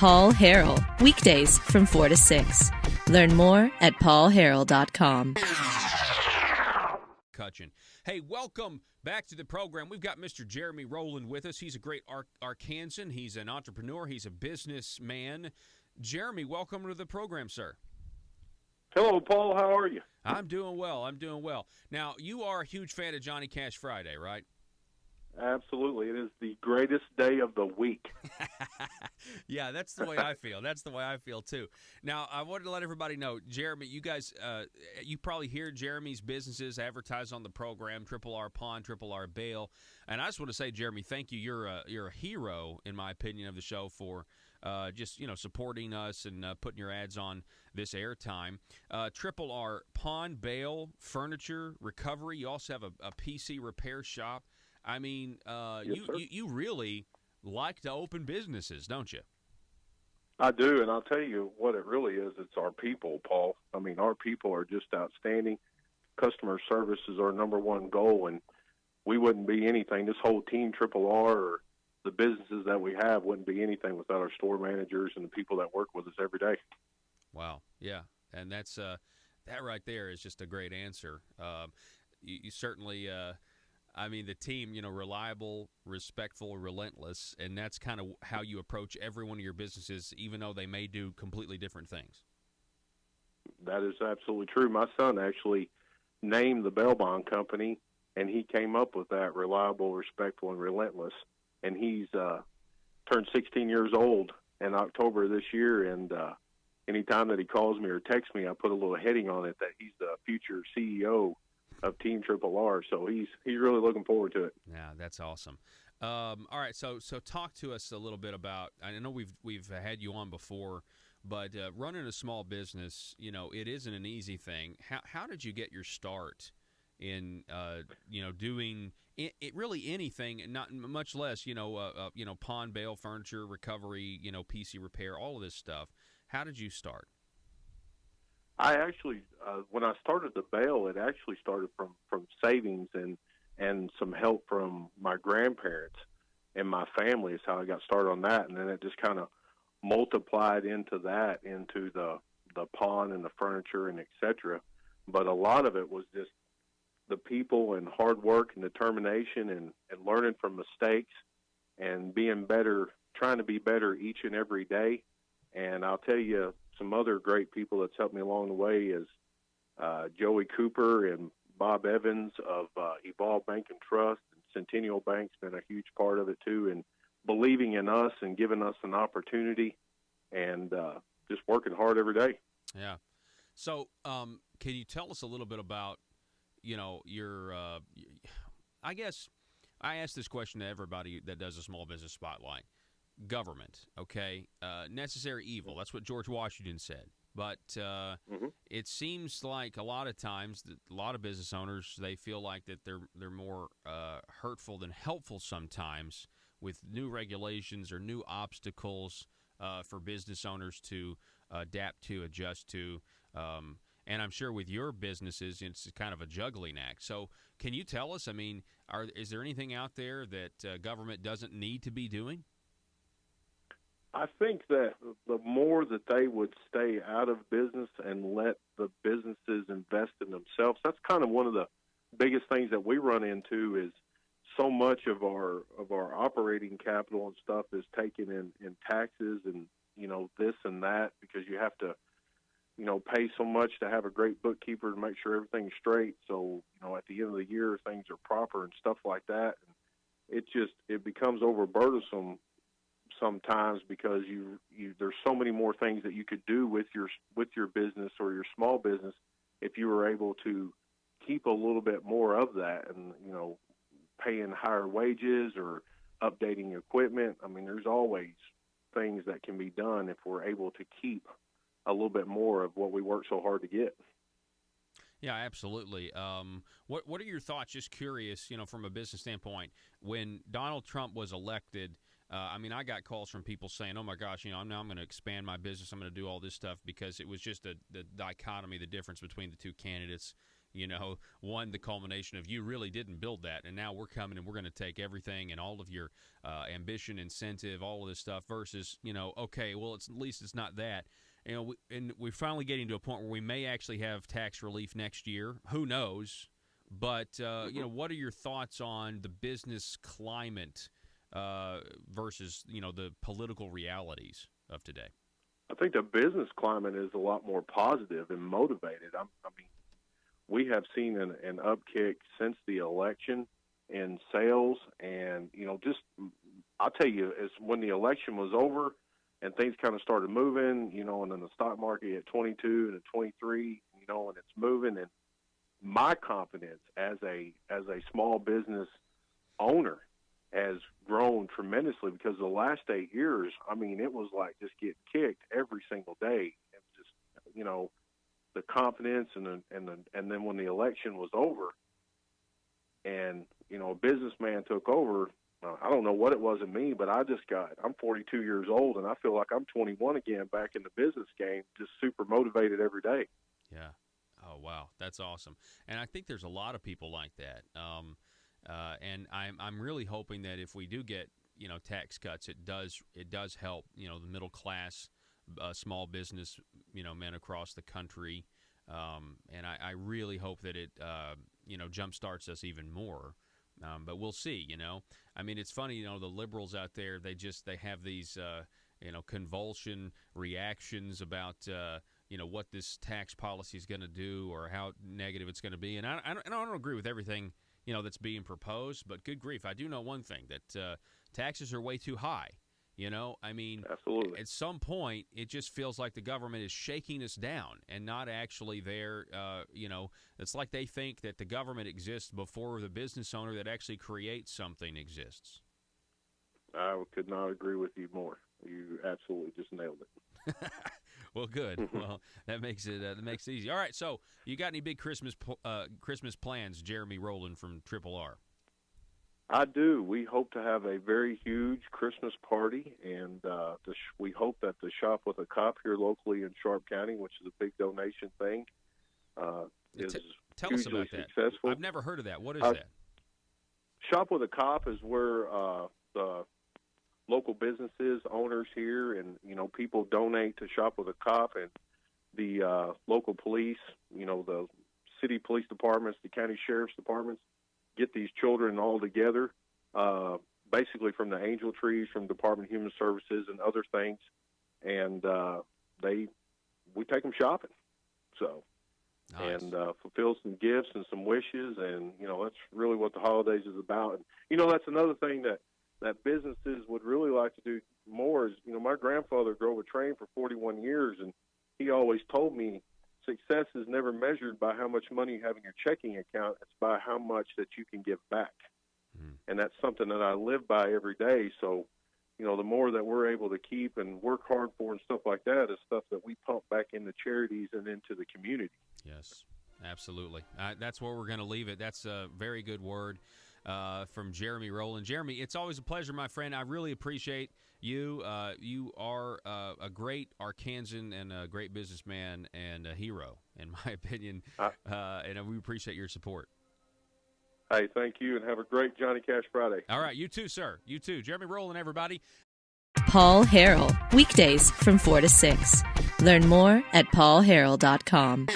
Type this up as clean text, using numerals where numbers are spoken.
Paul Harrell, weekdays from 4 to 6. Learn more at paulharrell.com. Hey, welcome back to the program. We've got Mr. Jeremy Rolland with us. He's a great Arkansan. He's an entrepreneur. He's a businessman. Jeremy, welcome to the program, sir. Hello, Paul. How are you? I'm doing well. Now, you are a huge fan of Johnny Cash Friday, right? Absolutely. It is the greatest day of the week. Yeah, that's the way I feel. That's the way I feel, too. Now, I wanted to let everybody know, Jeremy, you guys, you probably hear Jeremy's businesses advertised on the program, Triple R Pawn, Triple R Bail. And I just want to say, Jeremy, thank you. You're a hero, in my opinion, of the show for just, supporting us and putting your ads on this airtime. Triple R Pawn, Bail, Furniture, Recovery. You also have a PC repair shop. I mean, Yes, you really like to open businesses, don't you? I do, and I'll tell you what it really is. It's our people, Paul. I mean, our people are just outstanding. Customer service is our number one goal, and we wouldn't be anything. This whole team, Triple R, or the businesses that we have wouldn't be anything without our store managers and the people that work with us every day. Wow, yeah, and that's that right there is just a great answer. You certainly. I mean, the team, reliable, respectful, relentless, and that's kind of how you approach every one of your businesses, even though they may do completely different things. That is absolutely true. My son actually named the bail bond company, and he came up with that: reliable, respectful, and relentless. And he's turned 16 years old in October this year, and anytime that he calls me or texts me, I put a little heading on it that he's the future CEO of Team Triple R, so he's really looking forward to it. Yeah, that's awesome. All right, so talk to us a little bit about. I know we've had you on before, but running a small business, it isn't an easy thing. How did you get your start in doing it really anything, not much less pawn, bail, furniture, recovery, PC repair, all of this stuff? How did you start? I actually, when I started the bail, it actually started from savings and some help from my grandparents and my family is how I got started on that. And then it just kind of multiplied into the pawn and the furniture and et cetera. But a lot of it was just the people and hard work and determination and learning from mistakes and being better, trying to be better each and every day. And I'll tell you, some other great people that's helped me along the way is Joey Cooper and Bob Evans of Evolve Bank and Trust, and Centennial Bank's been a huge part of it too, and believing in us and giving us an opportunity and just working hard every day. Yeah. So can you tell us a little bit about, your I guess I ask this question to everybody that does a small business spotlight. Government, okay, necessary evil. That's what George Washington said. But it seems like a lot of times that a lot of business owners, they feel like that they're more hurtful than helpful sometimes with new regulations or new obstacles for business owners to adapt to, adjust to. And I'm sure with your businesses, it's kind of a juggling act. So can you tell us, I mean, is there anything out there that government doesn't need to be doing? I think that the more that they would stay out of business and let the businesses invest in themselves, that's kind of one of the biggest things that we run into is so much of our operating capital and stuff is taken in taxes and, this and that, because you have to, pay so much to have a great bookkeeper to make sure everything's straight. So, at the end of the year, things are proper and stuff like that. And it becomes overburdensome sometimes because there's so many more things that you could do with your business or your small business if you were able to keep a little bit more of that and paying higher wages or updating equipment. I mean, there's always things that can be done if we're able to keep a little bit more of what we work so hard to get. Yeah, absolutely. What are your thoughts? Just curious, from a business standpoint, when Donald Trump was elected. I got calls from people saying, "Oh my gosh, I'm going to expand my business. I'm going to do all this stuff," because it was just the dichotomy, the difference between the two candidates. one, the culmination of you really didn't build that, and now we're coming and we're going to take everything and all of your ambition, incentive, all of this stuff versus, okay, well, at least it's not that. And we're finally getting to a point where we may actually have tax relief next year. Who knows? But, what are your thoughts on the business climate versus, the political realities of today? I think the business climate is a lot more positive and motivated. I mean, we have seen an upkick since the election in sales, and I'll tell you, as when the election was over and things kind of started moving, and then the stock market at 22 and at 23, and it's moving, and my confidence as a small business owner has grown tremendously because the last 8 years, I mean, it was like just getting kicked every single day. It was just, the confidence and then when the election was over and, a businessman took over, I don't know what it was in me, but I'm 42 years old and I feel like I'm 21 again back in the business game, just super motivated every day. Yeah. Oh, wow. That's awesome. And I think there's a lot of people like that. And I'm really hoping that if we do get, tax cuts, it does help, the middle class, small business, men across the country. And I really hope that it, jumpstarts us even more. But we'll see, I mean, it's funny, the liberals out there, they have these, convulsion reactions about, what this tax policy is going to do or how negative it's going to be. And I don't agree with everything, that's being proposed. But good grief, I do know one thing, that taxes are way too high. I mean, absolutely. At some point, it just feels like the government is shaking us down and not actually there. It's like they think that the government exists before the business owner that actually creates something exists. I could not agree with you more. You absolutely just nailed it. Well, good. Well, that makes it easy. All right, so you got any big Christmas plans, Jeremy Rolland from Triple R? I do. We hope to have a very huge Christmas party, and we hope that the Shop with a Cop here locally in Sharp County, which is a big donation thing, is tell us about successful. That. I've never heard of that. What is that? Shop with a Cop is where the local businesses, owners here, and people donate to Shop with a Cop, and the local police, the city police departments, the county sheriff's departments, get these children all together, basically from the Angel Trees, from Department of Human Services and other things, and we take them shopping, so nice. And fulfill some gifts and some wishes, and that's really what the holidays is about. And that's another thing that businesses would really like to do more is, my grandfather drove a train for 41 years, and he always told me success is never measured by how much money you have in your checking account. It's by how much that you can give back. And that's something that I live by every day. So, the more that we're able to keep and work hard for and stuff like that is stuff that we pump back into charities and into the community. Yes, absolutely. That's where we're going to leave it. That's a very good word from Jeremy Rolland. Jeremy, it's always a pleasure, my friend. I really appreciate you. You are a great Arkansan and a great businessman and a hero, in my opinion, and we appreciate your support. Hey, thank you, and have a great Johnny Cash Friday. All right, you too, sir. You too. Jeremy Rolland, everybody. Paul Harrell, weekdays from 4 to 6. Learn more at paulharrell.com.